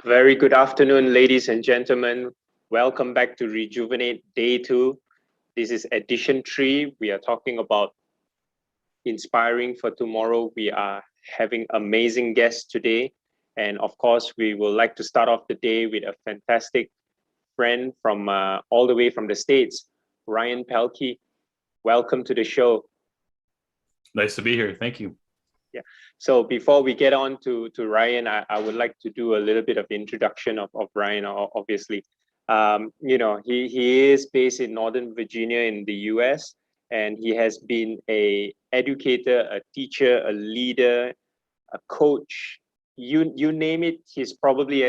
Very good afternoon, ladies and gentlemen. Welcome back to Rejuvenate Day 2. This is edition 3. We are talking about inspiring for tomorrow. We are having amazing guests today. And of course, we would like to start off the day with a fantastic friend from all the way from the States, Ryan Pelkey. Welcome to the show. Nice to be here. Thank you. Yeah. So before we get on to Ryan, I would like to do a little bit of introduction of Ryan, obviously. He is based in Northern Virginia in the US, and he has been a educator, a teacher, a leader, a coach. You name it, he's probably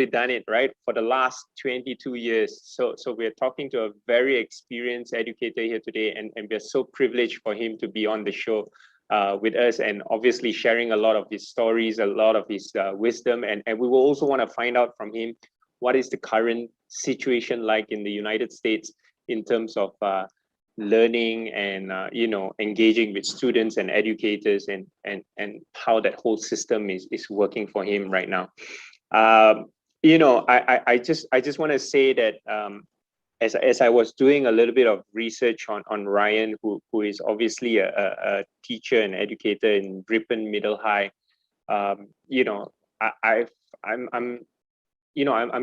done it, right? For the last 22 years. So we're talking to a very experienced educator here today, and we're so privileged for him to be on the show with us, and obviously sharing a lot of his stories, a lot of his wisdom, and we will also want to find out from him what is the current situation like in the United States in terms of learning and engaging with students and educators, and how that whole system is working for him right now. I just want to say that as I was doing a little bit of research on Ryan, who is obviously a teacher and educator in Ripon Middle High, I'm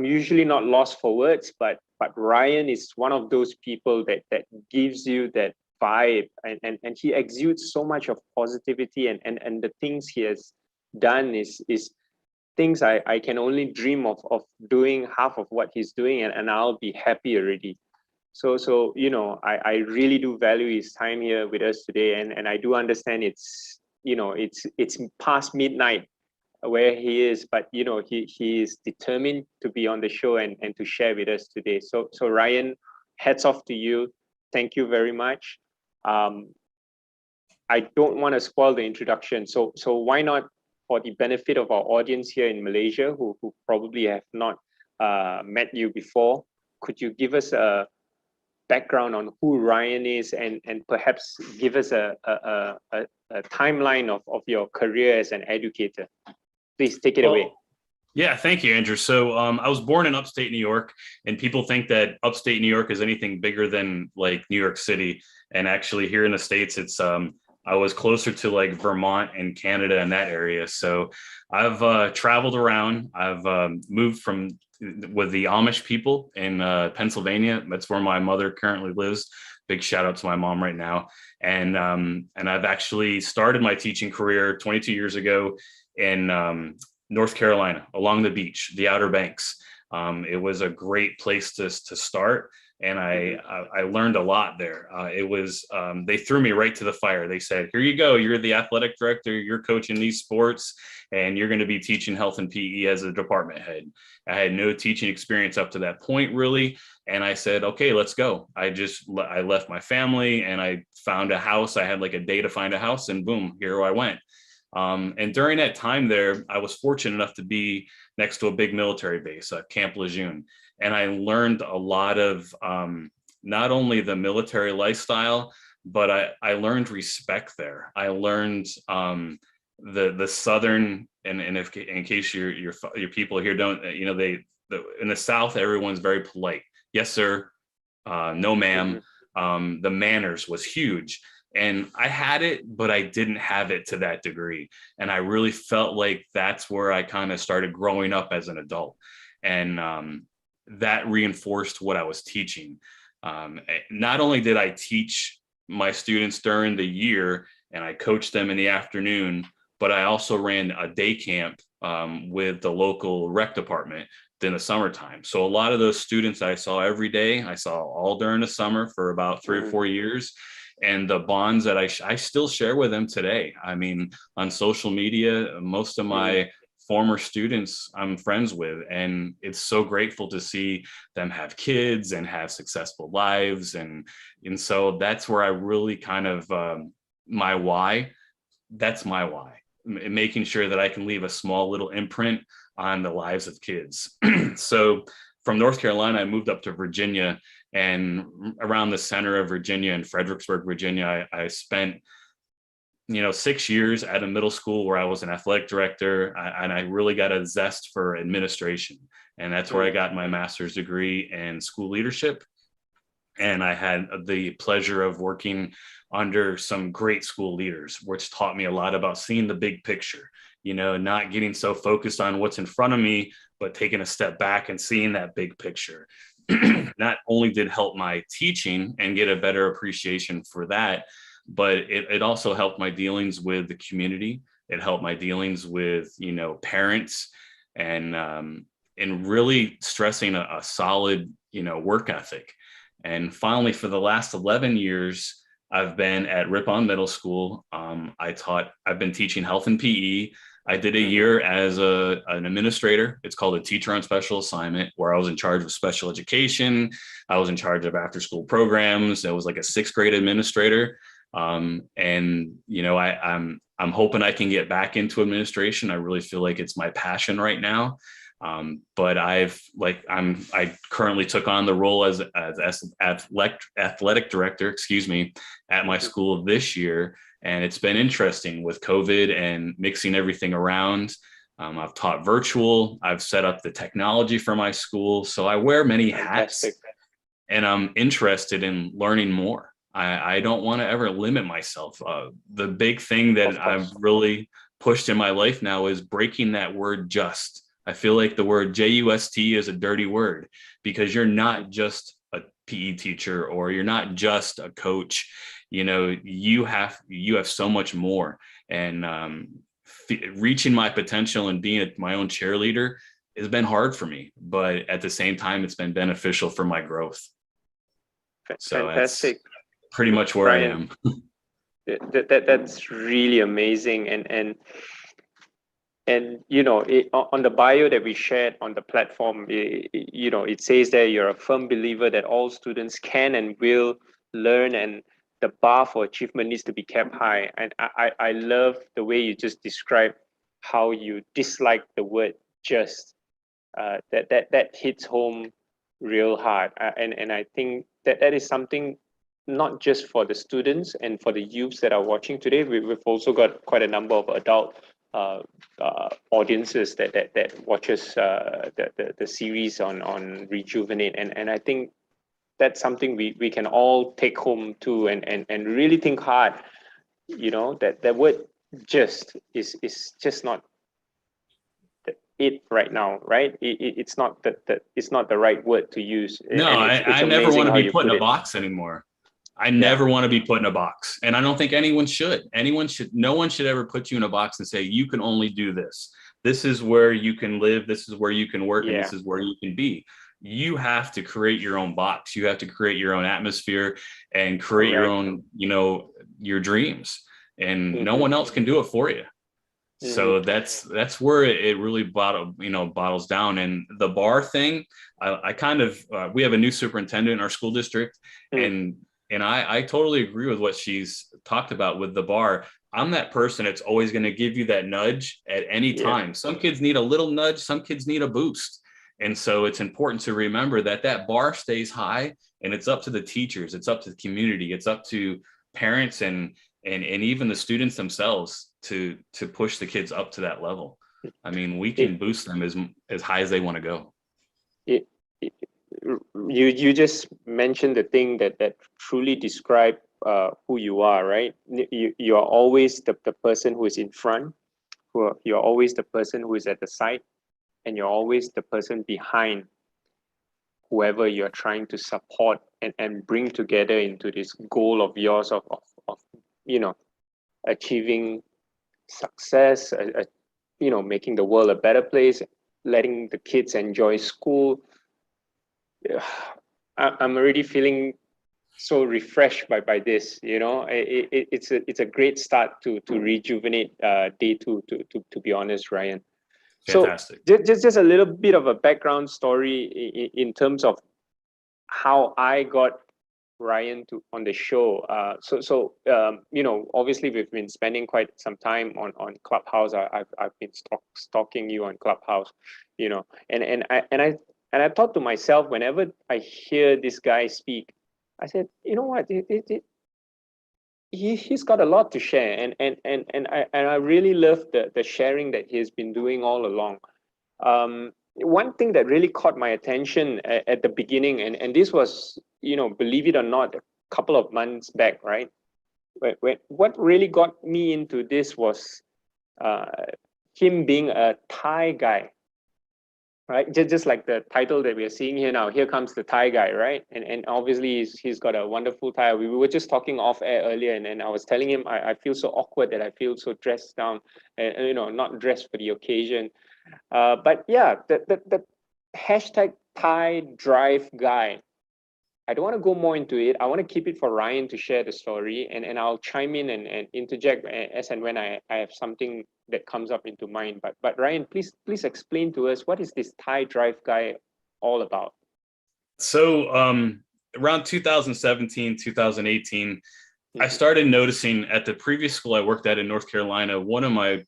usually not lost for words, but Ryan is one of those people that gives you that vibe, and he exudes so much of positivity, and the things he has done is things I can only dream of doing half of what he's doing, and I'll be happy already. So I really do value his time here with us today, and I do understand it's past midnight where he is, but he is determined to be on the show and to share with us today. So Ryan, hats off to you. Thank you very much. I don't want to spoil the introduction, so why not, for the benefit of our audience here in Malaysia who probably have not met you before, could you give us a background on who Ryan is, and perhaps give us a timeline of your career as an educator? Please take it away. Yeah, thank you, Andrew. So I was born in upstate New York, and people think that upstate New York is anything bigger than like New York City. And actually here in the States, it's I was closer to like Vermont and Canada and that area. So I've traveled around. I've moved with the Amish people in Pennsylvania. That's where my mother currently lives. Big shout out to my mom right now. And I've actually started my teaching career 22 years ago in North Carolina, along the beach, the Outer Banks. It was a great place to start, and I learned a lot there. They threw me right to the fire. They said, "Here you go. You're the athletic director. You're coaching these sports, and you're going to be teaching health and PE as a department head." I had no teaching experience up to that point, really, and I said, "Okay, let's go." I left my family, and I found a house. I had like a day to find a house, and boom, here I went. And during that time there, I was fortunate enough to be next to a big military base, Camp Lejeune. And I learned a lot of not only the military lifestyle, but I learned respect there. I learned the Southern, and if in case your people here don't, in the South, everyone's very polite. Yes, sir. No, ma'am. The manners was huge. And I had it, but I didn't have it to that degree. And I really felt like that's where I kind of started growing up as an adult. And that reinforced what I was teaching. Not only did I teach my students during the year and I coached them in the afternoon, but I also ran a day camp with the local rec department in the summertime. So a lot of those students I saw every day, I saw all during the summer for about 3 or 4 years. And the bonds that I still share with them today. I mean, on social media, most of my former students I'm friends with, and it's so grateful to see them have kids and have successful lives. And so that's where I really kind of, my why, that's my why, making sure that I can leave a small little imprint on the lives of kids. So from North Carolina, I moved up to Virginia, and around the center of Virginia in Fredericksburg, Virginia, I spent 6 years at a middle school where I was an athletic director, and I really got a zest for administration. And that's where I got my master's degree in school leadership. And I had the pleasure of working under some great school leaders, which taught me a lot about seeing the big picture, not getting so focused on what's in front of me, but taking a step back and seeing that big picture. Not only did help my teaching and get a better appreciation for that, but it also helped my dealings with the community. It helped my dealings with, parents, and really stressing a solid, work ethic. And finally, for the last 11 years, I've been at Ripon Middle School. I've been teaching health and PE. I did a year as an administrator. It's called a teacher on special assignment, where I was in charge of special education. I was in charge of after school programs. I was like a 6th grade administrator. I'm hoping I can get back into administration. I really feel like it's my passion right now. But I currently took on the role as athletic director, at my school this year. And it's been interesting with COVID and mixing everything around. I've taught virtual. I've set up the technology for my school. So I wear many hats, and I'm interested in learning more. I don't want to ever limit myself. The big thing that I've really pushed in my life now is breaking that word just. I feel like the word JUST is a dirty word, because you're not just a PE teacher, or you're not just a coach. You have so much more. And reaching my potential and being my own cheerleader has been hard for me, but at the same time, it's been beneficial for my growth. So fantastic. That's pretty much where Brian, I am. That's really amazing. And on the bio that we shared on the platform, it says that you're a firm believer that all students can and will learn, and the bar for achievement needs to be kept high. And I love the way you just described how you dislike the word just. That hits home real hard. And I think that is something not just for the students and for the youths that are watching today. We've also got quite a number of adult audiences that watches the series on Rejuvenate, and I think that's something we can all take home too, and really think hard. That word just is just not it right now, right? It's not it's not the right word to use. No, I never want to be put in a box anymore. I never want to be put in a box. And I don't think anyone should. No one should ever put you in a box and say, you can only do this. This is where you can live. This is where you can work. And this is where you can be. You have to create your own box. You have to create your own atmosphere and create your own, your dreams. And no one else can do it for you. So that's where it really bottles down. And the bar thing, I kind of, we have a new superintendent in our school district, and I totally agree with what she's talked about with the bar. I'm that person that's always going to give you that nudge at any time. Some kids need a little nudge. Some kids need a boost. And so it's important to remember that bar stays high, and it's up to the teachers. It's up to the community. It's up to parents and even the students themselves to push the kids up to that level. I mean, we can boost them as high as they want to go. You just mentioned the thing that truly describe who you are, right? You are always the person who is in front, you're always the person who is at the side, and you're always the person behind whoever you're trying to support and bring together into this goal of yours of achieving success, making the world a better place, letting the kids enjoy school. I'm already feeling so refreshed by this. It's a great start to Rejuvenate day 2, to be honest, Ryan. Fantastic. So just a little bit of a background story in terms of how I got Ryan on the show. Obviously we've been spending quite some time on Clubhouse. I've been stalking you on Clubhouse, and I thought to myself, whenever I hear this guy speak, I said, you know what, he's got a lot to share, and I really love the sharing that he's been doing all along. One thing that really caught my attention at the beginning, and this was, believe it or not, a couple of months back, right? What really got me into this was uh, him being a Thai guy, right? Just like the title that we are seeing here now. Here comes the Thai guy, right? And obviously he's got a wonderful tie. We were just talking off air earlier, and I was telling him I feel so awkward that I feel so dressed down, and not dressed for the occasion. But yeah, the hashtag Thai drive guy. I don't want to go more into it. I want to keep it for Ryan to share the story, and I'll chime in and interject as and when I have something that comes up into mind. But Ryan, please explain to us, what is this Thai drive guy all about? So around 2017, 2018, I Mhm. started noticing at the previous school I worked at in North Carolina, one of my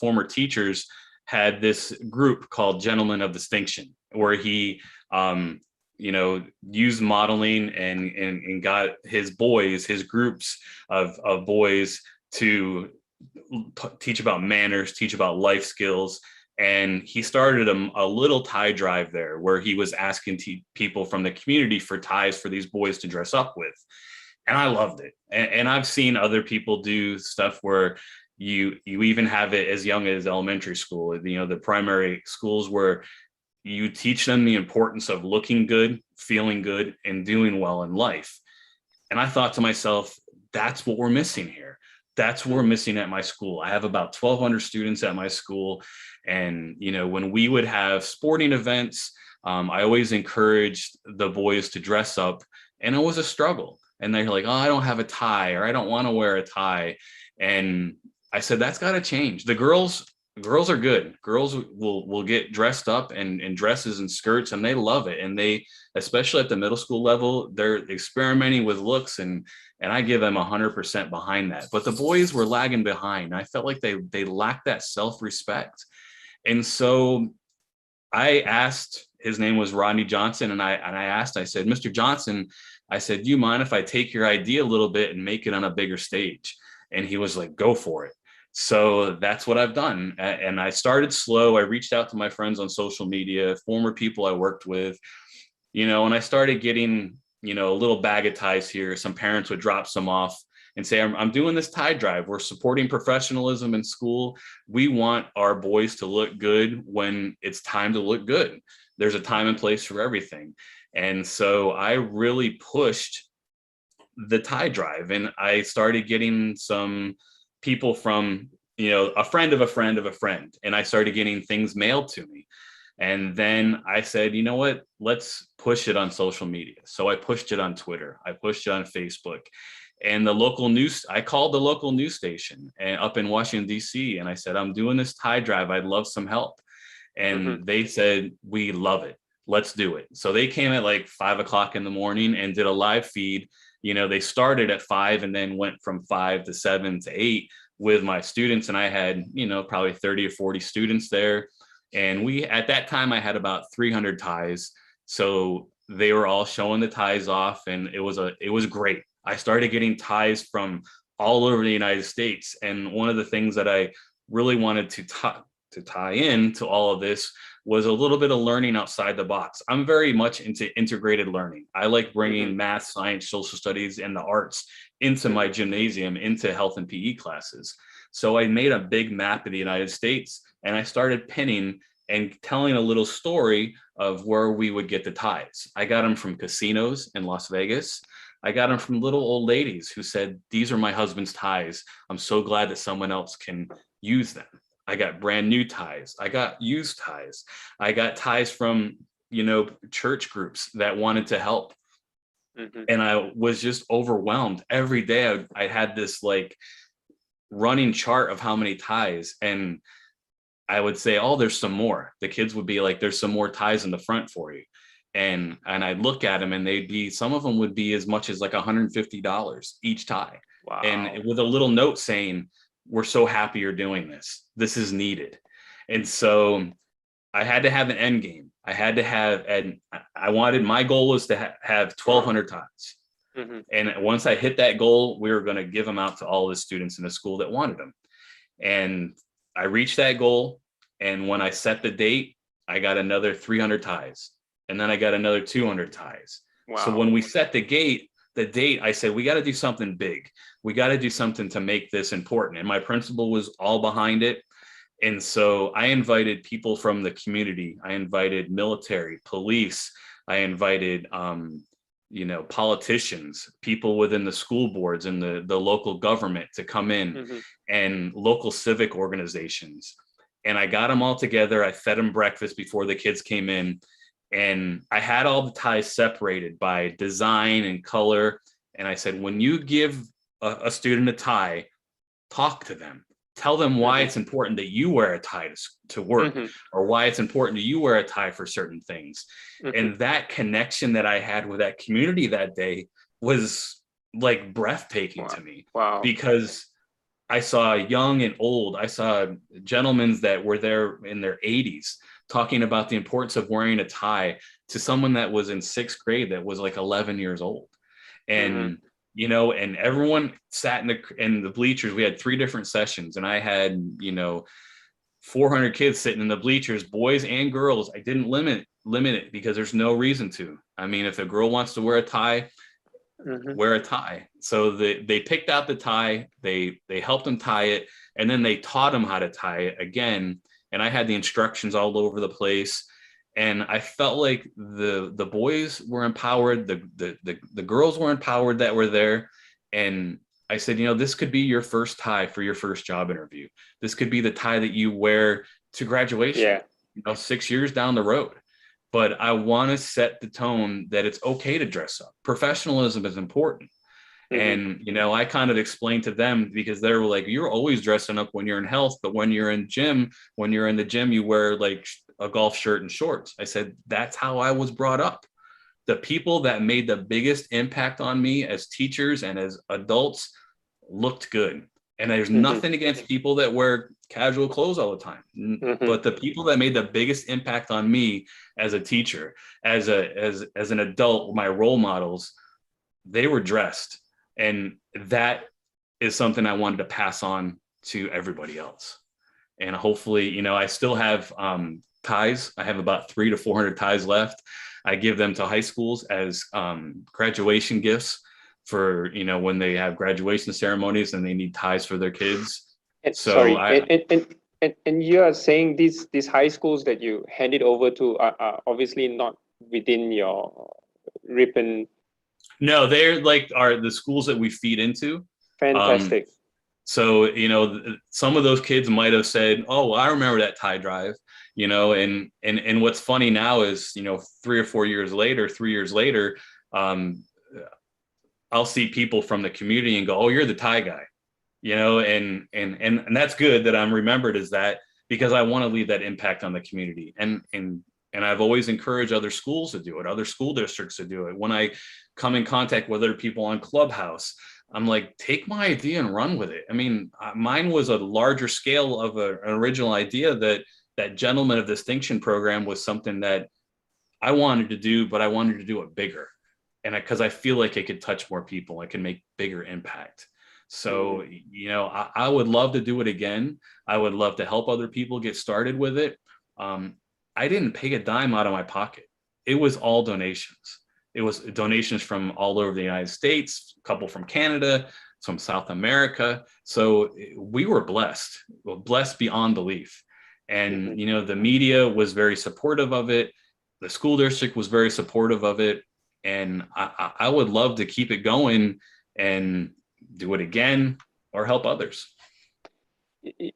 former teachers had this group called Gentlemen of Distinction, where he, used modeling and got his boys, his groups of boys to teach about manners, teach about life skills. And he started a little tie drive there where he was asking people from the community for ties for these boys to dress up with. And I loved it. And I've seen other people do stuff where you even have it as young as elementary school, the primary schools, where you teach them the importance of looking good, feeling good, and doing well in life. And I thought to myself, that's what we're missing here. That's what we're missing at my school. I have about 1,200 students at my school. And, when we would have sporting events, I always encouraged the boys to dress up. And it was a struggle. And they're like, oh, I don't have a tie, or I don't want to wear a tie. And I said, that's got to change. The girls are good. Girls will get dressed up in dresses and skirts, and they love it. And they, especially at the middle school level, they're experimenting with looks, and I give them 100% behind that. But the boys were lagging behind. I felt like they lacked that self-respect. And so I asked, his name was Rodney Johnson, and I said, Mr. Johnson, I said, do you mind if I take your idea a little bit and make it on a bigger stage? And he was like, go for it. So that's what I've done. And I started slow. I reached out to my friends on social media, former people I worked with, and I started getting, a little bag of ties here. Some parents would drop some off and say, I'm doing this tie drive. We're supporting professionalism in school. We want our boys to look good when it's time to look good. There's a time and place for everything. And so I really pushed the tie drive, and I started getting some people from, a friend of a friend of a friend, and I started getting things mailed to me. And then I said, you know what, let's push it on social media. So I pushed it on Twitter, I pushed it on Facebook, and I called the local news station and up in Washington, D.C. And I said, I'm doing this tie drive, I'd love some help. Mhm. And they said, we love it, let's do it. So they came at like 5 o'clock in the morning and did a live feed. They started at 5 and then went from 5 to 7 to 8 with my students. And I had, probably 30 or 40 students there. And at that time, I had about 300 ties. So they were all showing the ties off, and it was great. I started getting ties from all over the United States. And one of the things that I really wanted to tie in to all of this was a little bit of learning outside the box. I'm very much into integrated learning. I like bringing math, science, social studies, and the arts into my gymnasium, into health and PE classes. So I made a big map of the United States, and I started pinning and telling a little story of where we would get the ties. I got them from casinos in Las Vegas. I got them from little old ladies who said, these are my husband's ties. I'm so glad that someone else can use them. I got brand new ties. I got used ties. I got ties from, church groups that wanted to help. Mhm. And I was just overwhelmed. Every day I had this like running chart of how many ties. And I would say, oh, there's some more. The kids would be like, there's some more ties in the front for you. And I'd look at them, and some of them would be as much as like $150 each tie. And Wow. with a little note saying, we're so happy you're doing this. This is needed. And so I had to have an end game. I had to have, and my goal was to have 1,200 ties. Mm-hmm. And once I hit that goal, we were going to give them out to all the students in the school that wanted them. And I reached that goal. And when I set the date, I got another 300 ties. And then I got another 200 ties. Wow. So when we set the date, I said, we got to do something big. We got to do something to make this important. And my principal was all behind it. And so I invited people from the community. I invited military, police. I invited, politicians, people within the school boards and the local government to come in, Mm-hmm. and local civic organizations. And I got them all together. I fed them breakfast before the kids came in. And I had all the ties separated by design and color. And I said, when you give a student a tie, talk to them. Tell them why Mm-hmm. it's important that you wear a tie to work, Mm-hmm. or why it's important that you wear a tie for certain things. Mm-hmm. And that connection that I had with that community that day was like breathtaking to me. Wow. Because I saw young and old. I saw gentlemen that were there in their 80s talking about the importance of wearing a tie to someone that was in 6th grade that was like 11 years old. And and everyone sat in the bleachers. We had 3 different sessions, and I had 400 kids sitting in the bleachers, boys and girls. I didn't limit it because there's no reason to. I mean, if a girl wants to wear a tie, wear a tie. So they picked out the tie, they helped them tie it, and then they taught them how to tie it again. And I had the instructions all over the place. And I felt like the boys were empowered, the girls were empowered that were there. And I said, this could be your first tie for your first job interview. This could be the tie that you wear to graduation, 6 years down the road. But I want to set the tone that it's okay to dress up. Professionalism is important. And, I kind of explained to them, because they were like, you're always dressing up when you're in health, but when you're in the gym, you wear like a golf shirt and shorts. I said, that's how I was brought up. The people that made the biggest impact on me as teachers and as adults looked good. And there's nothing against people that wear casual clothes all the time. But the people that made the biggest impact on me as a teacher, as an adult, my role models, they were dressed. And that is something I wanted to pass on to everybody else. And hopefully, I still have ties. I have about 300 to 400 ties left. I give them to high schools as graduation gifts for, when they have graduation ceremonies and they need ties for their kids. And, so and you are saying these high schools that you hand it over to are obviously not within your ribbon. No, they're are the schools that we feed into. Fantastic. So, some of those kids might have said, oh, I remember that tie drive, and what's funny now is, 3 or 4 years later, 3 years later, I'll see people from the community and go, oh, you're the tie guy, and that's good that I'm remembered as that, because I want to leave that impact on the community. And I've always encouraged other schools to do it, other school districts to do it. When I come in contact with other people on Clubhouse, I'm like, take my idea and run with it. I mean, mine was a larger scale of an original idea. That Gentleman of Distinction program was something that I wanted to do, but I wanted to do it bigger. And because I feel like it could touch more people, I can make bigger impact. So, I would love to do it again. I would love to help other people get started with it. I didn't pay a dime out of my pocket. It was all donations. It was donations from all over the United States, a couple from Canada, some South America. So we were blessed beyond belief. And, the media was very supportive of it. The school district was very supportive of it. And I would love to keep it going and do it again or help others.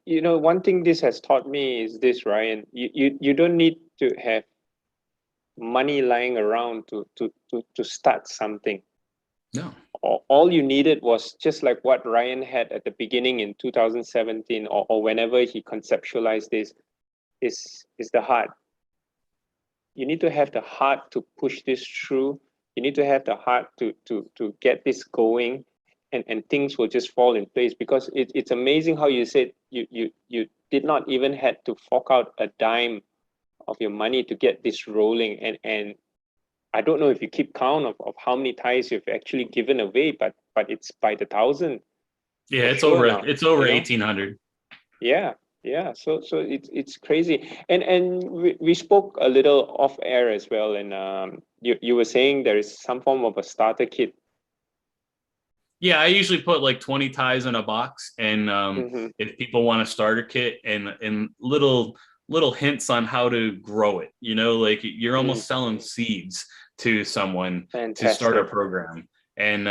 One thing this has taught me is this, Ryan. You don't need to have money lying around to start something. No. All you needed was just like what Ryan had at the beginning in 2017 or whenever he conceptualized this, is the heart. You need to have the heart to push this through. You need to have the heart to get this going, and things will just fall in place, because it's amazing how you said you did not even had to fork out a dime of your money to get this rolling, and I don't know if you keep count of how many ties you've actually given away, but it's by the thousand Yeah, for sure now. it's over You know? 1,800. Yeah, yeah. So it's crazy. And we spoke a little off air as well. And you were saying there is some form of a starter kit. Yeah, I usually put like 20 ties in a box, and Mm-hmm. if people want a starter kit and little hints on how to grow it, like you're Mm, almost selling seeds to someone to start a fantastic. program. And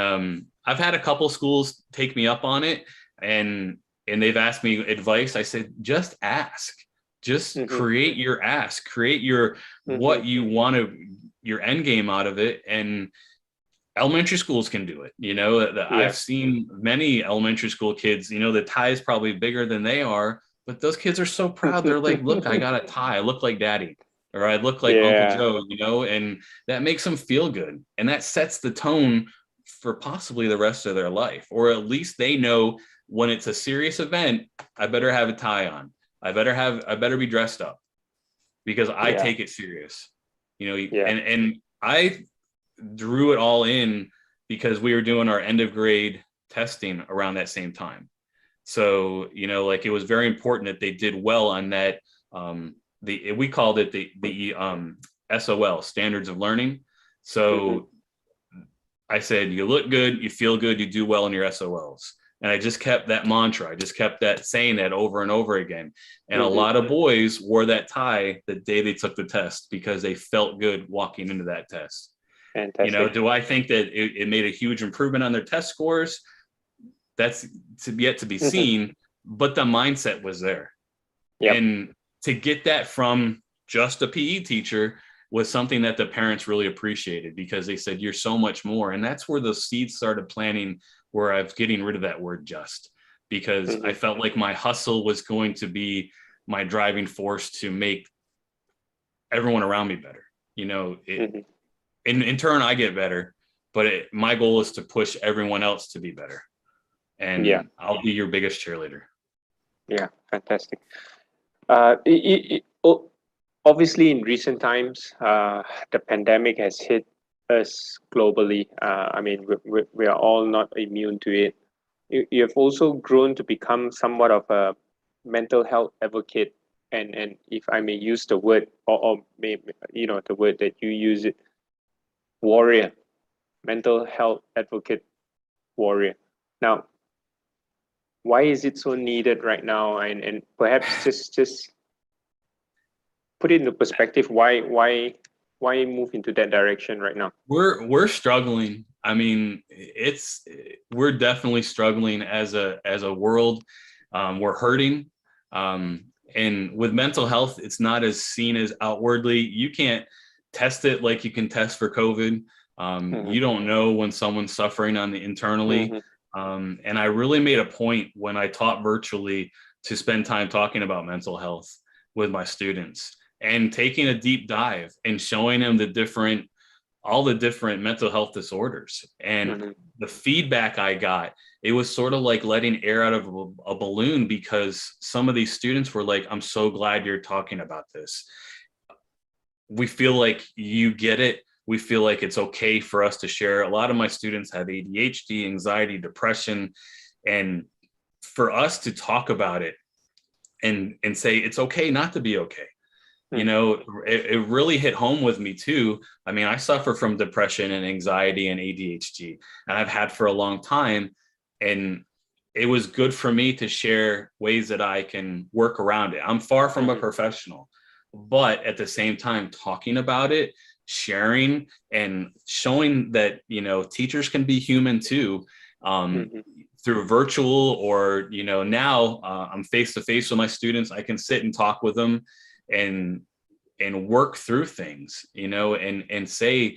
I've had a couple schools take me up on it, and they've asked me advice. I said, just ask, just Mm-hmm. create your ask, create your Mm-hmm. what you want to your end game out of it, and elementary schools can do it. Yeah. I've seen many elementary school kids, the tie is probably bigger than they are, but those kids are so proud. They're like, look, I got a tie. I look like daddy, or I look like Uncle Yeah. Joe, and that makes them feel good. And that sets the tone for possibly the rest of their life, or at least they know when it's a serious event, I better have a tie on. I better be dressed up because I Yeah. take it serious, Yeah. and I drew it all in because we were doing our end of grade testing around that same time. So, like it was very important that they did well on that. We called it the SOL, standards of learning. Mm-hmm. So I said, you look good, you feel good, you do well in your SOLs. And I just kept that mantra. I just kept that saying that over and over again. And a Mm-hmm. lot of boys wore that tie the day they took the test because they felt good walking into that test. Fantastic. Do I think that it made a huge improvement on their test scores? That's yet to be Mm-hmm. seen, but the mindset was there. Yep. And to get that from just a PE teacher was something that the parents really appreciated because they said, you're so much more. And that's where the seeds started planting, where I was getting rid of that word just, because I Mm-hmm. felt like my hustle was going to be my driving force to make everyone around me better. Mm-hmm. In turn, I get better, but my goal is to push everyone else to be better. Yeah. And I'll be your biggest cheerleader. Yeah. Fantastic. Obviously, in recent times, the pandemic has hit us globally. I mean, we are all not immune to it. You have also grown to become somewhat of a mental health advocate, and if I may use the word, or may, the word that you use it, warrior, mental health advocate, warrior. Now, why is it so needed right now? And perhaps just put it into perspective. Why move into that direction right now? We're struggling. I mean, we're definitely struggling as a world. We're hurting. And with mental health, it's not as seen as outwardly. You can't test it like you can test for COVID. Mm-hmm. You don't know when someone's suffering on the internally. Mm-hmm. And I really made a point when I taught virtually to spend time talking about mental health with my students and taking a deep dive and showing them all the different mental health disorders. And Mm-hmm. the feedback I got, it was sort of like letting air out of a balloon, because some of these students were like, I'm so glad you're talking about this. We feel like you get it. We feel like it's okay for us to share. A lot of my students have ADHD, anxiety, depression, and for us to talk about it and say it's okay not to be okay. It really hit home with me too. I mean, I suffer from depression and anxiety and ADHD, and I've had for a long time. And it was good for me to share ways that I can work around it. I'm far from a Mm-hmm. professional, but at the same time, talking about it, sharing and showing that, teachers can be human too. Mm-hmm. Through virtual or, now I'm face to face with my students. I can sit and talk with them and work through things, and say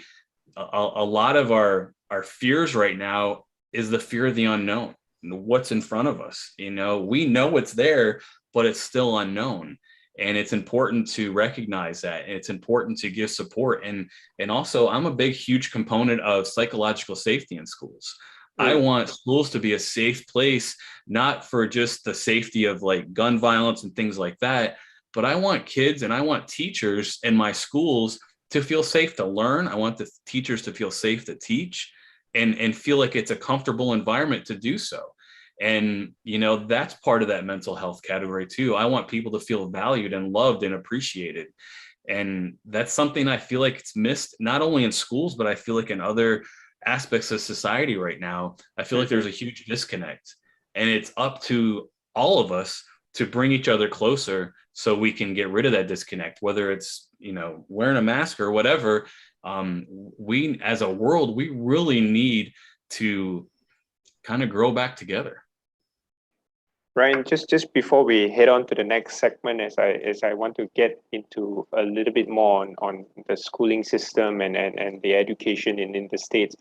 a lot of our fears right now is the fear of the unknown. What's in front of us, we know it's there, but it's still unknown. And it's important to recognize that, and it's important to give support. And also, I'm a huge component of psychological safety in schools. I Mm-hmm. want schools to be a safe place, not for just the safety of like gun violence and things like that, but I want kids and I want teachers in my schools to feel safe to learn. I want the teachers to feel safe to teach and feel like it's a comfortable environment to do so. And, that's part of that mental health category too. I want people to feel valued and loved and appreciated. And that's something I feel like it's missed, not only in schools, but I feel like in other aspects of society right now. I feel like there's a huge disconnect, and it's up to all of us to bring each other closer so we can get rid of that disconnect, whether it's, wearing a mask or whatever. We, as a world, we really need to kind of grow back together. Ryan, just before we head on to the next segment, as I want to get into a little bit more on the schooling system and the education in the States,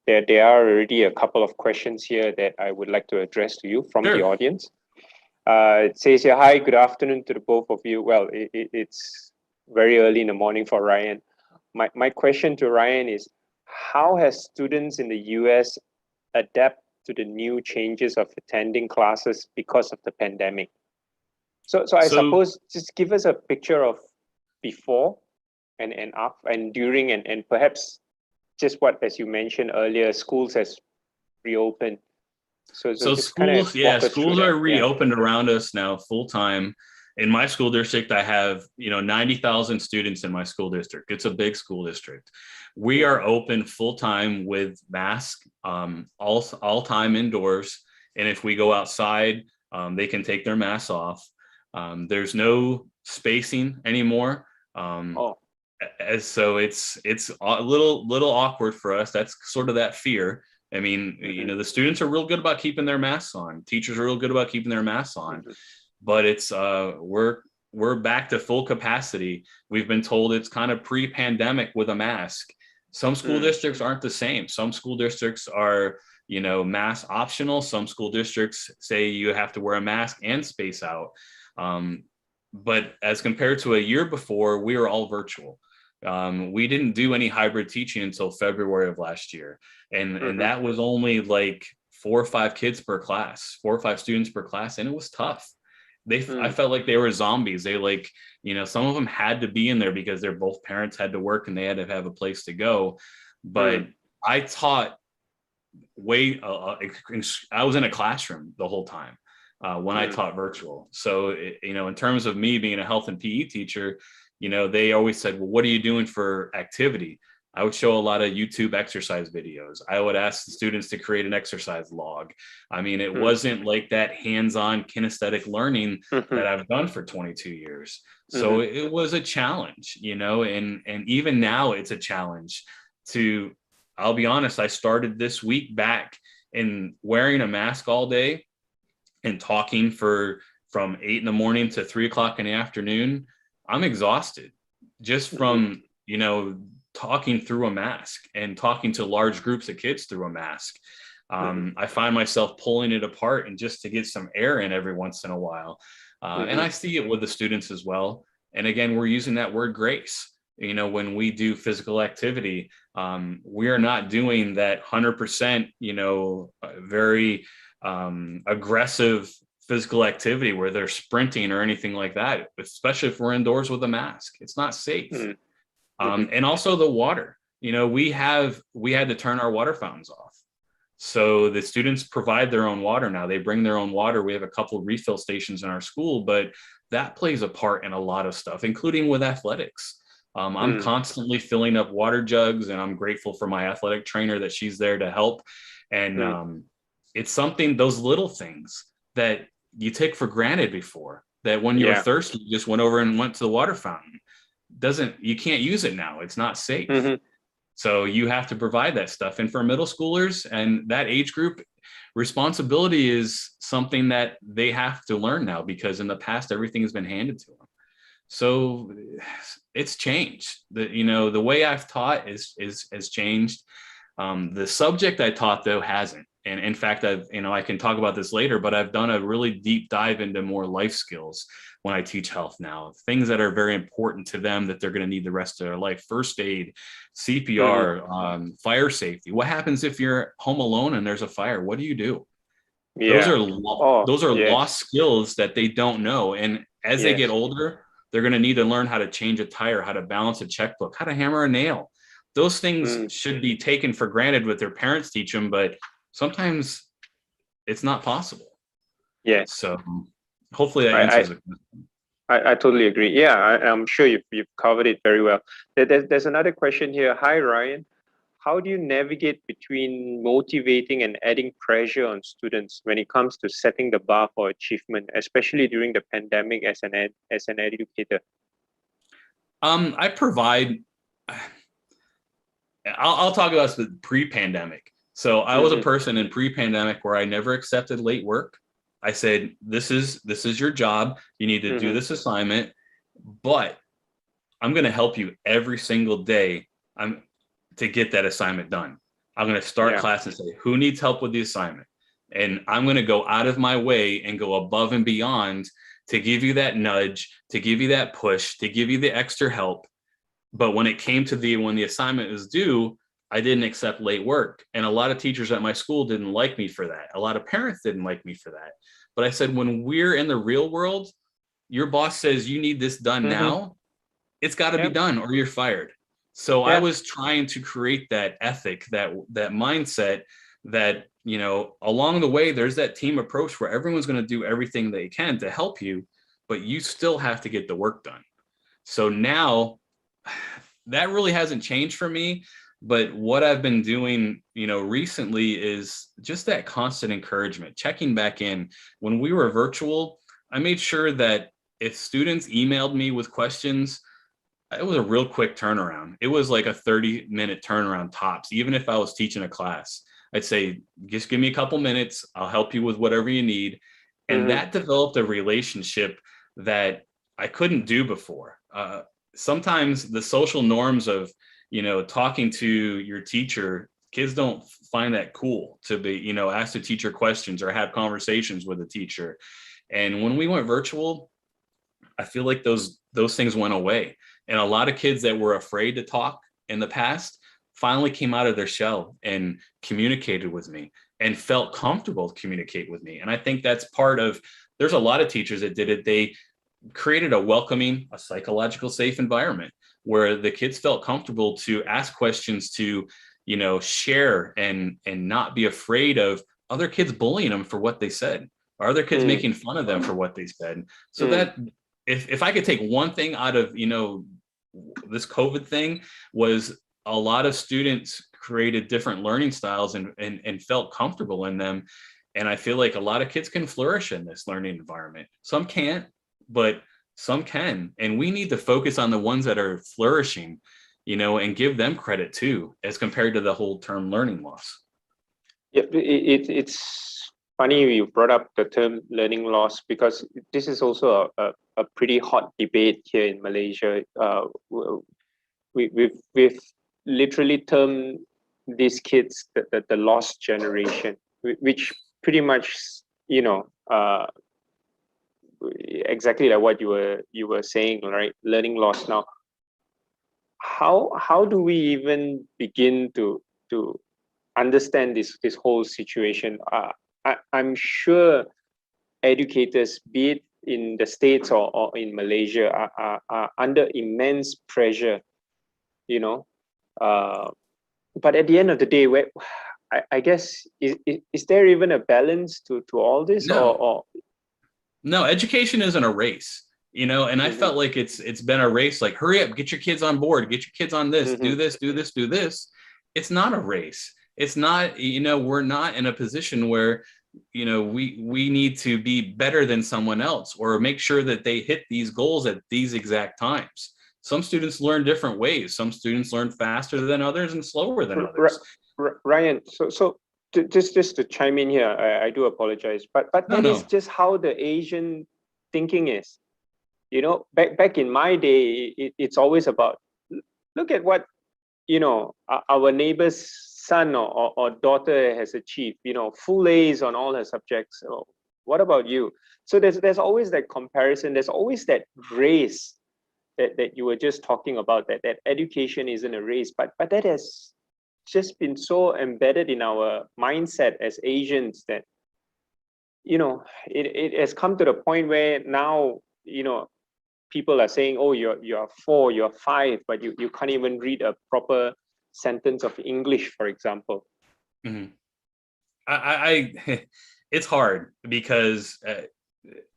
there are already a couple of questions here that I would like to address to you from the audience. It says here, hi, good afternoon to the both of you. Well, it's very early in the morning for Ryan. My question to Ryan is, how has students in the US adapt to the new changes of attending classes because of the pandemic? So I suppose just give us a picture of before and after and during and perhaps just what, as you mentioned earlier, schools has reopened. So schools, schools are reopened around us now full time. In my school district, I have 90,000 students in my school district. It's a big school district. We are open full time with masks, all time indoors. And if we go outside, they can take their masks off. There's no spacing anymore. So it's a little awkward for us. That's sort of that fear. I mean, the students are real good about keeping their masks on. Teachers are real good about keeping their masks on. But it's we're back to full capacity. We've been told it's kind of pre-pandemic with a mask. Some school districts aren't the same. Some school districts are, mask optional. Some school districts say you have to wear a mask and space out. But as compared to a year before, we were all virtual. We didn't do any hybrid teaching until February of last year. And that was only like 4 or 5 kids per class, 4 or 5 students per class. And it was tough. I felt like they were zombies. They some of them had to be in there because their both parents had to work and they had to have a place to go. But I taught I was in a classroom the whole time when I taught virtual. So, in terms of me being a health and PE teacher, they always said, well, what are you doing for activity? I would show a lot of YouTube exercise videos. I would ask the students to create an exercise log. I mean, it wasn't like that hands-on kinesthetic learning that I've done for 22 years. So it was a challenge, and even now it's a challenge I'll be honest, I started this week back in wearing a mask all day and talking from 8 in the morning to 3 o'clock in the afternoon. I'm exhausted just from, talking through a mask and talking to large groups of kids through a mask. I find myself pulling it apart and just to get some air in every once in a while. And I see it with the students as well. And again, we're using that word grace. When we do physical activity, we are not doing that 100%, very aggressive physical activity where they're sprinting or anything like that, especially if we're indoors with a mask. It's not safe. And also the water, we had to turn our water fountains off. So the students provide their own water now. They bring their own water. We have a couple of refill stations in our school, but that plays a part in a lot of stuff, including with athletics. I'm constantly filling up water jugs, and I'm grateful for my athletic trainer that she's there to help. And it's something, those little things that you take for granted before, that when you were thirsty, you just went over and went to the water fountain. You can't use it now. It's not safe. So you have to provide that stuff. And for middle schoolers and that age group, responsibility is something that they have to learn now, because in the past, everything has been handed to them. So it's changed. The way I've taught has changed. The subject I taught, though, hasn't. And in fact, I can talk about this later, but I've done a really deep dive into more life skills when I teach health now, things that are very important to them that they're going to need the rest of their life: first aid, CPR, fire safety. What happens if you're home alone and there's a fire? What do you do? Those are lost skills that they don't know. And as they get older, They're going to need to learn how to change a tire, how to balance a checkbook, how to hammer a nail. Those things should be taken for granted with their parents teach them, but sometimes it's not possible. Yes. So hopefully that I, answers it. I totally agree. Yeah, I'm sure you've covered it very well. There's another question here. Hi, Ryan. How do you navigate between motivating and adding pressure on students when it comes to setting the bar for achievement, especially during the pandemic as an educator? I provide. I'll talk about pre-pandemic. So I was a person in pre-pandemic where I never accepted late work. I said, this is your job. You need to do this assignment, but I'm going to help you every single day to get that assignment done. I'm going to start class and say, who needs help with the assignment? And I'm going to go out of my way and go above and beyond to give you that nudge, to give you that push, to give you the extra help. But when it came to when the assignment was due, I didn't accept late work. And a lot of teachers at my school didn't like me for that. A lot of parents didn't like me for that. But I said, when we're in the real world, your boss says you need this done now, it's got to be done or you're fired. So I was trying to create that ethic, that mindset that, along the way, there's that team approach where everyone's going to do everything they can to help you, but you still have to get the work done. So now that really hasn't changed for me. But what I've been doing, recently is just that constant encouragement, checking back in. When we were virtual, I made sure that if students emailed me with questions, it was a real quick turnaround. It was like a 30-minute turnaround tops. Even if I was teaching a class, I'd say, just give me a couple minutes. I'll help you with whatever you need. And that developed a relationship that I couldn't do before. Sometimes the social norms of, talking to your teacher, kids don't find that cool to be, ask the teacher questions or have conversations with the teacher. And when we went virtual, I feel like those things went away. And a lot of kids that were afraid to talk in the past finally came out of their shell and communicated with me and felt comfortable to communicate with me. And I think that's there's a lot of teachers that did it. They created a welcoming, a psychological safe environment where the kids felt comfortable to ask questions, to, share and not be afraid of other kids bullying them for what they said, or other kids making fun of them for what they said. So that if I could take one thing out of, this COVID thing, was a lot of students created different learning styles and felt comfortable in them. And I feel like a lot of kids can flourish in this learning environment. Some can't, but some can. And we need to focus on the ones that are flourishing, and give them credit too, as compared to the whole term learning loss. Yeah, it's funny you brought up the term learning loss, because this is also a pretty hot debate here in Malaysia. We've literally termed these kids the lost generation, which pretty much, exactly like what you were saying, right? Learning loss. Now, how do we even begin to understand this whole situation? I'm sure educators, be it in the States or in Malaysia, are under immense pressure, but at the end of the day, I guess, is there even a balance to all this? No. No, education isn't a race, and I felt like it's been a race, like, hurry up, get your kids on board, get your kids on this, do this, do this, do this. It's not a race. It's not, we're not in a position where, we need to be better than someone else or make sure that they hit these goals at these exact times. Some students learn different ways. Some students learn faster than others and slower than others. Ryan, so just to chime in here, I do apologize, but that is just how the Asian thinking is. Back in my day, it's always about, look at what our neighbor's son or daughter has achieved. Full A's on all her subjects. What about you? So there's always that comparison. There's always that race that you were just talking about. That education isn't a race, but that has just been so embedded in our mindset as Asians that it has come to the point where now people are saying, oh, you're 4, you're 5, but you can't even read a proper sentence of English, for example. Mm-hmm. I it's hard because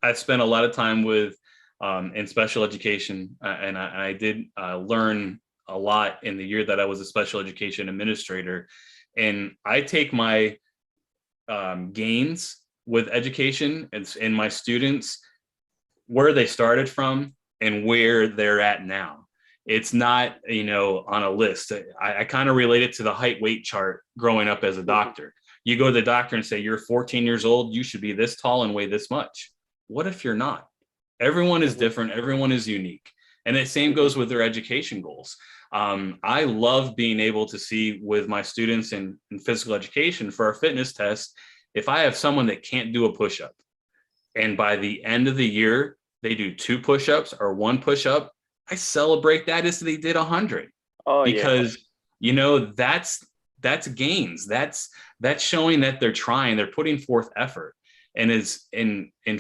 I've spent a lot of time with in special education, and I did learn a lot in the year that I was a special education administrator. And I take my gains with education and my students where they started from and where they're at now. It's not, on a list. I kind of relate it to the height weight chart growing up as a doctor. You go to the doctor and say, you're 14 years old, you should be this tall and weigh this much. What if you're not? Everyone is different. Everyone is unique. And the same goes with their education goals. I love being able to see with my students in physical education for our fitness test, if I have someone that can't do a push-up, and by the end of the year, they do 2 push-ups or 1 push-up, I celebrate that as they did 100. Oh, because, that's gains. That's showing that they're trying, they're putting forth effort. And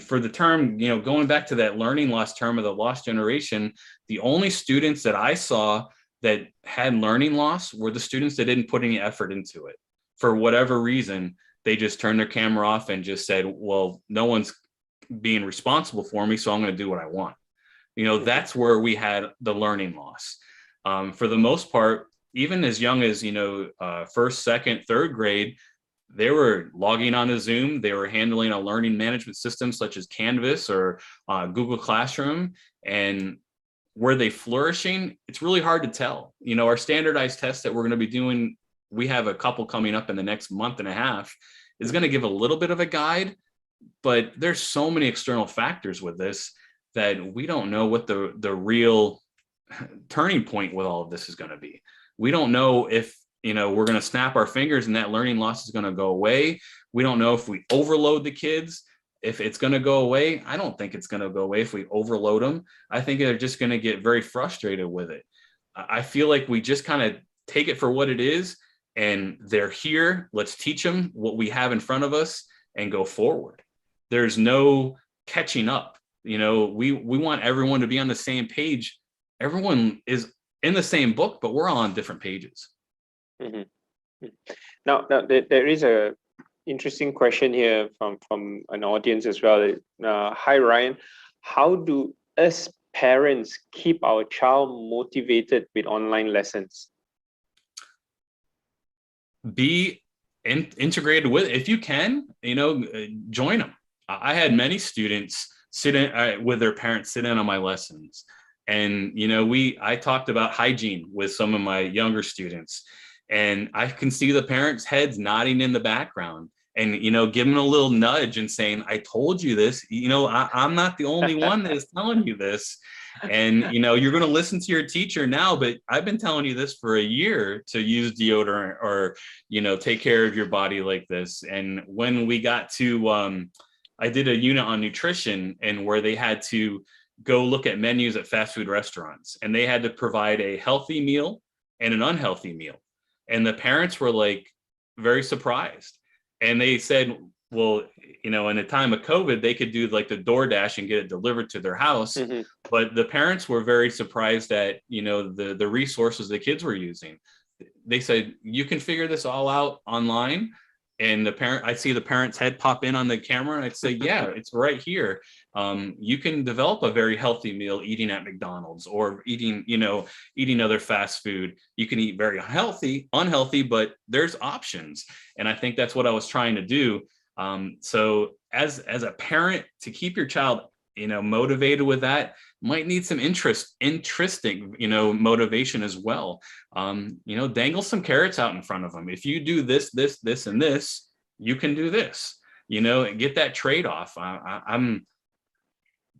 for the term, going back to that learning loss term of the lost generation, the only students that I saw that had learning loss were the students that didn't put any effort into it. For whatever reason, they just turned their camera off and just said, well, no one's being responsible for me, so I'm going to do what I want. That's where we had the learning loss. For the most part, even as young as, first, second, third grade, they were logging on to Zoom. They were handling a learning management system such as Canvas or Google Classroom. And were they flourishing? It's really hard to tell. Our standardized tests that we're going to be doing, we have a couple coming up in the next month and a half, is going to give a little bit of a guide. But there's so many external factors with this that we don't know what the real turning point with all of this is going to be. We don't know if, we're going to snap our fingers and that learning loss is going to go away. We don't know if we overload the kids, if it's going to go away. I don't think it's going to go away if we overload them. I think they're just going to get very frustrated with it. I feel like we just kind of take it for what it is, and they're here. Let's teach them what we have in front of us and go forward. There's no catching up. We want everyone to be on the same page. Everyone is in the same book, but we're all on different pages. Mm-hmm. Now there is a interesting question here from an audience as well. Hi, Ryan. How do us parents keep our child motivated with online lessons? Be integrated with, if you can, join them. I had many students sit in with their parents, sit in on my lessons. And, I talked about hygiene with some of my younger students, and I can see the parents' heads nodding in the background and, giving a little nudge and saying, I told you this, I'm not the only one that is telling you this. And, you're going to listen to your teacher now, but I've been telling you this for a year to use deodorant or, take care of your body like this. And when we got to, I did a unit on nutrition, and where they had to go look at menus at fast food restaurants, and they had to provide a healthy meal and an unhealthy meal. And the parents were like very surprised. And they said, well, in the time of COVID, they could do like the DoorDash and get it delivered to their house. Mm-hmm. But the parents were very surprised at, the resources the kids were using. They said, you can figure this all out online. And I'd see the parent's head pop in on the camera, and I'd say, yeah, it's right here. You can develop a very healthy meal eating at McDonald's or eating other fast food. You can eat very unhealthy, but there's options. And I think that's what I was trying to do. So as a parent, to keep your child, motivated with that, might need some interesting, motivation as well. Dangle some carrots out in front of them. If you do this, and this, you can do this, get that trade-off.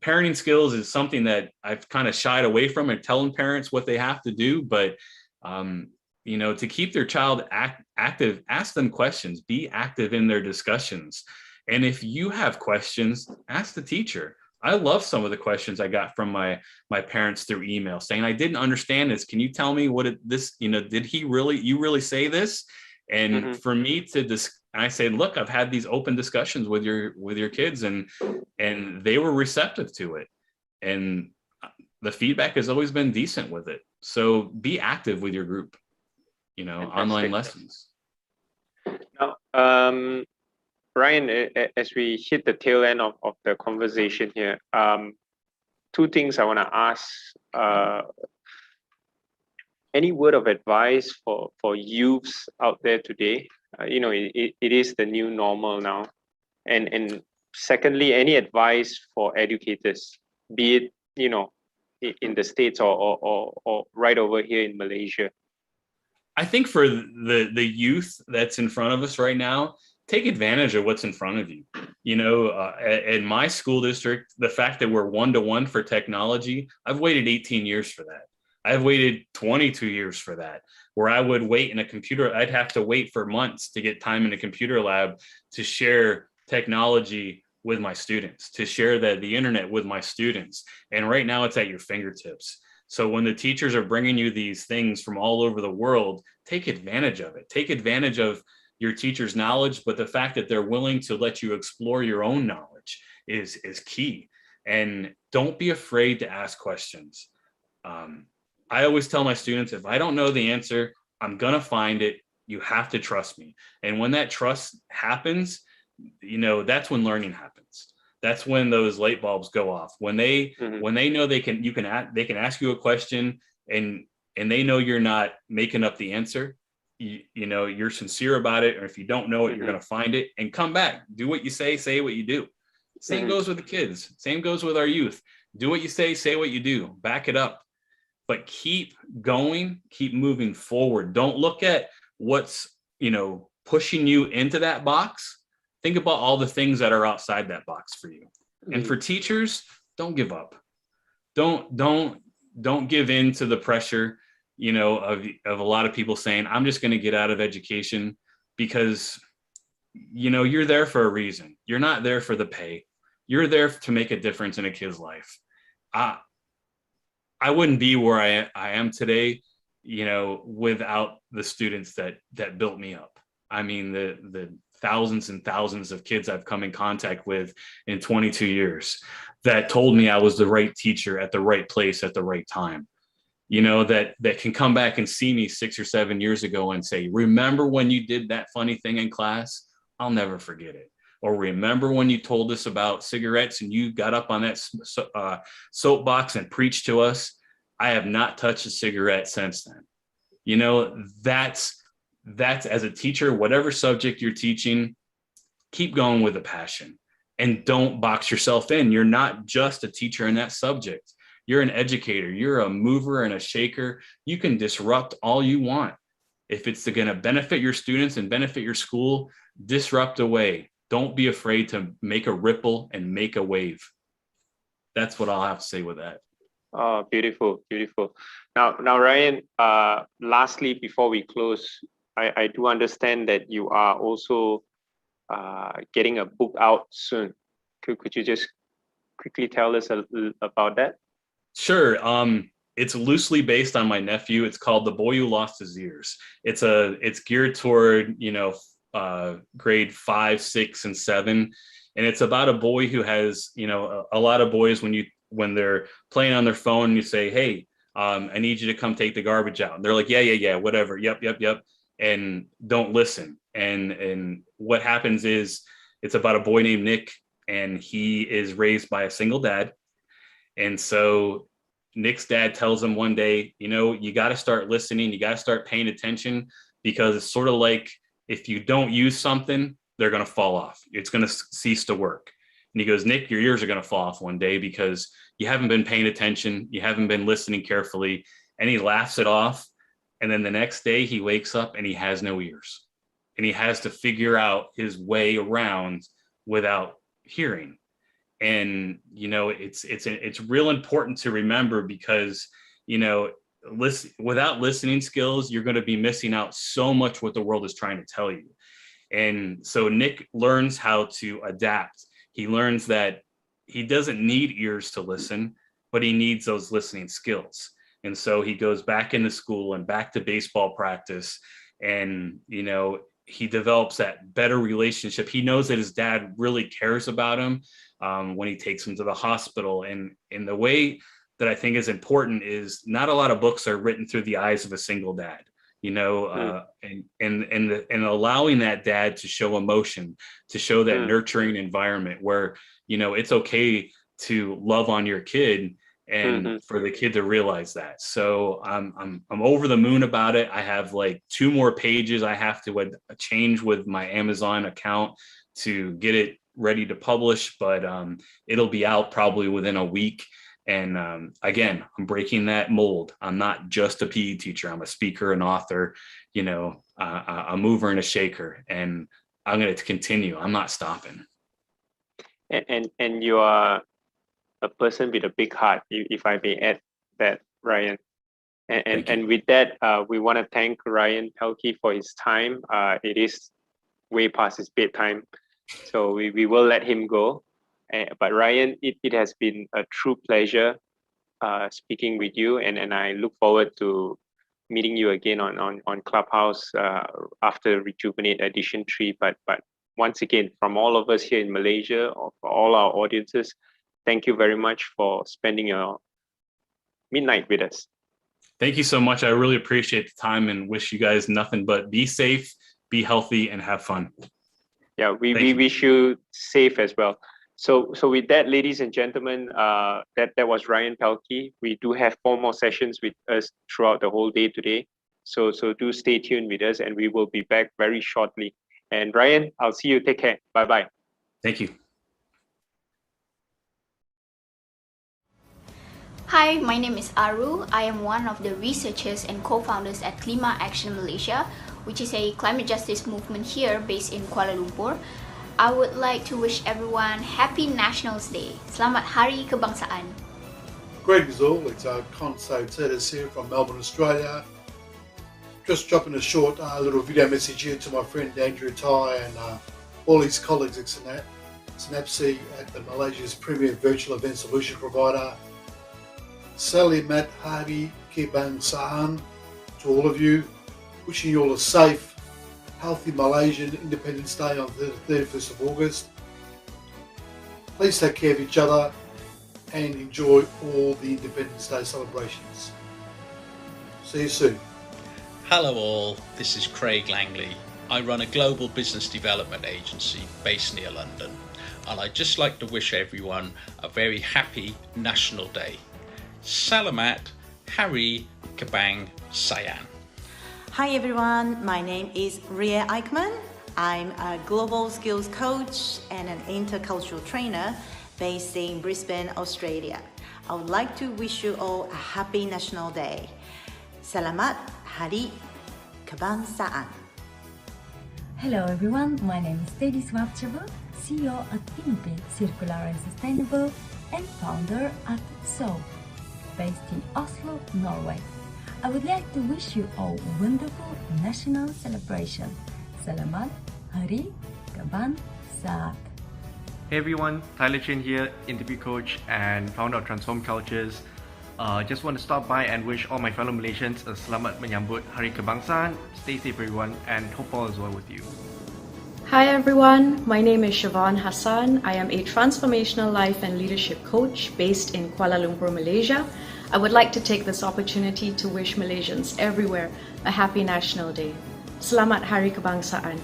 Parenting skills is something that I've kind of shied away from, and telling parents what they have to do. But, to keep their child active, ask them questions, be active in their discussions. And if you have questions, ask the teacher. I love some of the questions I got from my parents through email saying, I didn't understand this. Can you tell me did you really say this? And mm-hmm. for me I say, look, I've had these open discussions with your kids, and they were receptive to it. And the feedback has always been decent with it. So be active with your group, Fantastic. online lessons. Now, Ryan, as we hit the tail end of the conversation here, two things I want to ask. Any word of advice for youths out there today? It is the new normal now. And secondly, any advice for educators, be it, in the States or right over here in Malaysia? I think for the youth that's in front of us right now, take advantage of what's in front of you. In my school district, the fact that we're 1-to-1 for technology, I've waited 18 years for that. I've waited 22 years for that, where I would wait in a computer. I'd have to wait for months to get time in a computer lab to share technology with my students, to share the internet with my students. And right now it's at your fingertips. So when the teachers are bringing you these things from all over the world, take advantage of it. Take advantage of your teacher's knowledge, but the fact that they're willing to let you explore your own knowledge is key. And don't be afraid to ask questions. I always tell my students, if I don't know the answer, I'm going to find it. You have to trust me. And when that trust happens, that's when learning happens. That's when those light bulbs go off. When they know they can ask you a question and they know you're not making up the answer. You're sincere about it. Or if you don't know it, you're going to find it and come back. Do what you say what you do. Same goes with the kids. Same goes with our youth. Do what you say what you do. Back it up. But keep going, keep moving forward. Don't look at what's, pushing you into that box. Think about all the things that are outside that box for you. And for teachers, don't give up. Don't give in to the pressure, of a lot of people saying, I'm just going to get out of education, because, you're there for a reason. You're not there for the pay. You're there to make a difference in a kid's life. I wouldn't be where I am today, without the students that built me up. I mean, the thousands and thousands of kids I've come in contact with in 22 years that told me I was the right teacher at the right place at the right time. That can come back and see me 6 or 7 years ago and say, remember when you did that funny thing in class? I'll never forget it. Or remember when you told us about cigarettes and you got up on that soapbox and preached to us? I have not touched a cigarette since then. That's as a teacher, whatever subject you're teaching, keep going with a passion and don't box yourself in. You're not just a teacher in that subject. You're an educator. You're a mover and a shaker. You can disrupt all you want. If it's going to benefit your students and benefit your school, disrupt away. Don't be afraid to make a ripple and make a wave. That's what I'll have to say with that. Oh, beautiful, beautiful. Now, Ryan, lastly, before we close, I do understand that you are also getting a book out soon. Could you just quickly tell us about that? Sure. It's loosely based on my nephew. It's called The Boy Who Lost His Ears. It's geared toward, grade 5, 6, and 7. And it's about a boy who has, a lot of boys, when they're playing on their phone, you say, hey, I need you to come take the garbage out. And they're like, yeah, whatever. Yep. And don't listen. And what happens is it's about a boy named Nick, and he is raised by a single dad. And so Nick's dad tells him one day, you got to start listening. You got to start paying attention, because it's sort of like if you don't use something, they're going to fall off. It's going to cease to work. And he goes, Nick, your ears are going to fall off one day because you haven't been paying attention. You haven't been listening carefully. And he laughs it off. And then the next day he wakes up and he has no ears, and he has to figure out his way around without hearing. And, it's real important to remember, because, without listening skills, you're going to be missing out so much what the world is trying to tell you. And so Nick learns how to adapt. He learns that he doesn't need ears to listen, but he needs those listening skills. And so he goes back into school and back to baseball practice, and, he develops that better relationship. He knows that his dad really cares about him when he takes him to the hospital. And the way that I think is important is not a lot of books are written through the eyes of a single dad, and allowing that dad to show emotion, to show that nurturing environment where, it's okay to love on your kid and for the kid to realize that. So I'm over the moon about it. I have like 2 more pages I have to change with my Amazon account to get it ready to publish, but it'll be out probably within a week. And again, I'm breaking that mold. I'm not just a PE teacher. I'm a speaker, an author, a mover and a shaker, and I'm going to continue. I'm not stopping. And you are a person with a big heart, if I may add that, Ryan. And with that, we want to thank Ryan Pelkey for his time. It is way past his bedtime, so we will let him go. But Ryan, it has been a true pleasure speaking with you, and I look forward to meeting you again on Clubhouse after Rejuvenate Edition 3. But once again, from all of us here in Malaysia, or for all our audiences, thank you very much for spending your midnight with us. Thank you so much. I really appreciate the time and wish you guys nothing but be safe, be healthy, and have fun. Yeah, we wish you safe as well. So with that, ladies and gentlemen, that was Ryan Pelkey. We do have 4 more sessions with us throughout the whole day today. So do stay tuned with us, and we will be back very shortly. And Ryan, I'll see you. Take care. Bye-bye. Thank you. Hi, my name is Aru. I am one of the researchers and co-founders at Klima Action Malaysia, which is a climate justice movement here based in Kuala Lumpur. I would like to wish everyone Happy Nationals Day. Selamat Hari Kebangsaan. Greetings all, it's Conso Titus here from Melbourne, Australia. Just dropping a short little video message here to my friend Andrew Tai and all his colleagues at Synapse at the Malaysia's premier virtual event solution provider. Selamat Hari Kebangsaan to all of you. Wishing you all a safe, healthy Malaysian Independence Day on the 31st of August. Please take care of each other and enjoy all the Independence Day celebrations. See you soon. Hello all, this is Craig Langley. I run a global business development agency based near London, and I'd just like to wish everyone a very happy National Day. Selamat Hari Kebangsaan. Hi everyone, my name is Ria Eichmann. I'm a global skills coach and an intercultural trainer based in Brisbane, Australia. I would like to wish you all a happy National Day. Selamat Hari Kebangsaan. Hello everyone, my name is Teddy Swapcheva, CEO at Innovate Circular and Sustainable and founder at SO, based in Oslo, Norway. I would like to wish you a wonderful national celebration. Selamat Hari Kebangsaan. Hey everyone, Tyler Chin here, interview coach and founder of Transform Cultures. Just want to stop by and wish all my fellow Malaysians a Selamat Menyambut Hari Kebangsaan. Stay safe everyone, and hope all is well with you. Hi everyone, my name is Siobhan Hassan. I am a transformational life and leadership coach based in Kuala Lumpur, Malaysia. I would like to take this opportunity to wish Malaysians everywhere a happy National Day. Selamat Hari Kebangsaan.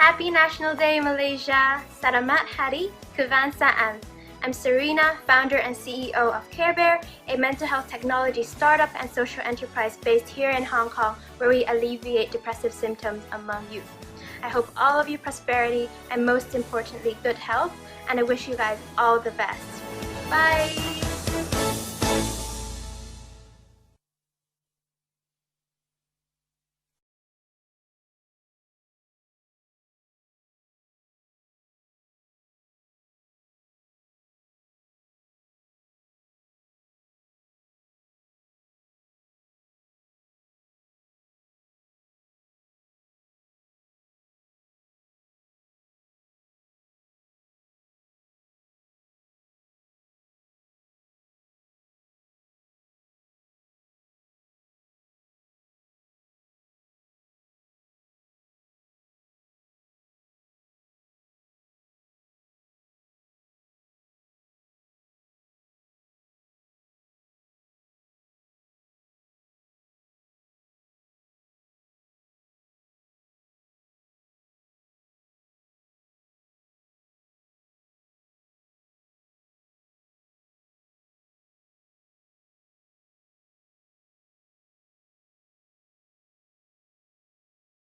Happy National Day, Malaysia. Selamat Hari Kebangsaan. I'm Serena, founder and CEO of Care Bear, a mental health technology startup and social enterprise based here in Hong Kong, where we alleviate depressive symptoms among youth. I hope all of you prosperity and most importantly, good health, and I wish you guys all the best. Bye!